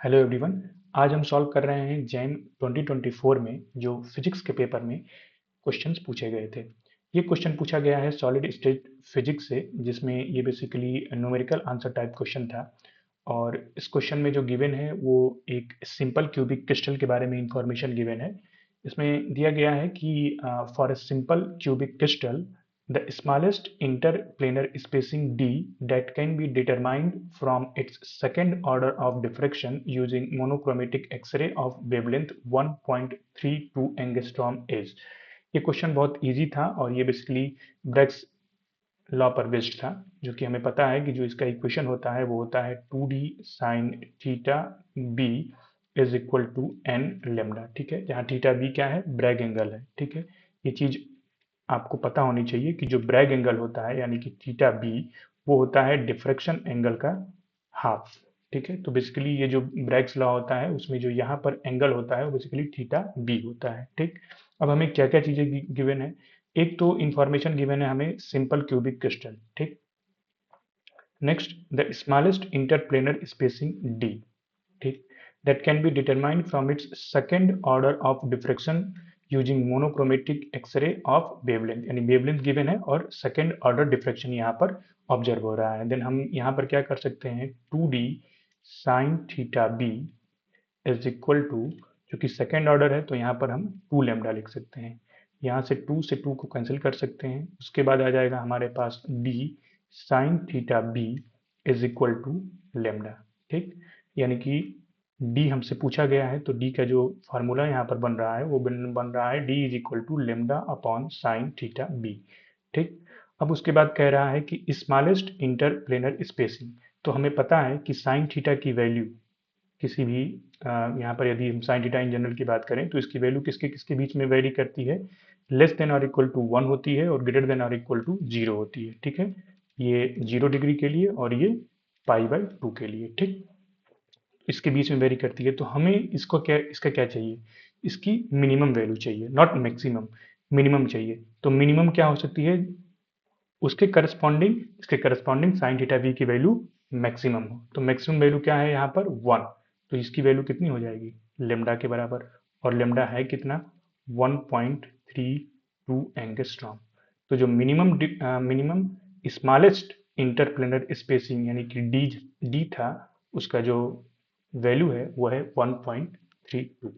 Hello everyone. आज हम solve कर रहे हैं जैम 2024 में जो फिजिक्स के पेपर में क्वेश्चंस पूछे गए थे। ये क्वेश्चन पूछा गया है सॉलिड स्टेट फिजिक्स से, जिसमें ये basically numerical answer type question था। और इस क्वेश्चन में जो गिवन है वो एक सिंपल क्यूबिक क्रिस्टल के बारे में इंफॉर्मेशन गिवन है। इसमें दिया गया है कि for a simple cubic crystal the smallest interplanar spacing d that can be determined from its second order of diffraction using monochromatic X-ray of wavelength 1.32 angstrom is। ये क्वेश्चन बहुत इजी था और ये बेसिकली ब्रैग्स लॉ पर based था, जो कि हमें पता है कि जो इसका इक्वेशन होता है वो होता है 2d sine theta b is equal to N lambda. ठीक है, जहाँ थीटा b क्या है, ब्रैग एंगल है। ठीक है, ये चीज आपको पता होनी चाहिए कि जो ब्रैग एंगल होता है यानी कि थीटा बी, वो होता है डिफ्रैक्शन एंगल का हाफ। ठीक है, तो बेसिकली ये जो ब्रैग्स लॉ होता है उसमें जो यहाँ पर एंगल होता है वो बेसिकली थीटा बी होता है। ठीक, अब हमें क्या क्या चीजें गिवन है। एक तो इंफॉर्मेशन गिवन है हमें सिंपल क्यूबिक क्रिस्टल। ठीक, next the smallest interplanar spacing D. ठीक, that can be determined from its second order of diffraction using monochromatic X-ray of wavelength, यानी wavelength given है और second order diffraction यहाँ पर observe हो रहा है। देन हम यहाँ पर क्या कर सकते हैं, 2d sin theta b is equal to, जो कि सेकेंड ऑर्डर है तो यहाँ पर हम 2 लेमडा लिख सकते हैं। यहाँ से 2 से 2 को कैंसिल कर सकते हैं। उसके बाद आ जाएगा हमारे पास d sin theta b is equal to lambda. ठीक, यानी कि d हमसे पूछा गया है तो d का जो फार्मूला यहाँ पर बन रहा है वो बन रहा है d is equal to lambda upon sine theta b। ठीक, अब उसके बाद कह रहा है कि स्मॉलेस्ट इंटरप्लेनर स्पेसिंग, तो हमें पता है कि साइन थीटा की वैल्यू किसी भी यहाँ पर यदि हम साइन थीटा इन जनरल की बात करें तो इसकी वैल्यू किसके किसके बीच में वेरी करती है, लेस देन और इक्वल टू 1 होती है और ग्रेटर देन और इक्वल टू 0 होती है। ठीक है, ये 0 डिग्री के लिए और ये पाई बाई 2 के लिए। ठीक, इसके बीच में वेरी करती है, तो हमें इसका क्या चाहिए, इसकी मिनिमम वैल्यू चाहिए, नॉट मैक्सिमम, मिनिमम चाहिए। तो मिनिमम क्या हो सकती है, उसके करस्पॉन्डिंग इसके करस्पॉन्डिंग साइन थीटा वी की वैल्यू मैक्सिमम हो। तो मैक्सिमम वैल्यू क्या है यहाँ पर 1, तो इसकी वैल्यू कितनी हो जाएगी, लेमडा के बराबर। और लेमडा है कितना, 1.32 एंगस्ट्रॉम। तो जो मिनिमम स्मॉलेस्ट इंटरप्लेनर स्पेसिंग यानी कि डी डी था, उसका जो वैल्यू है वो है 1.32।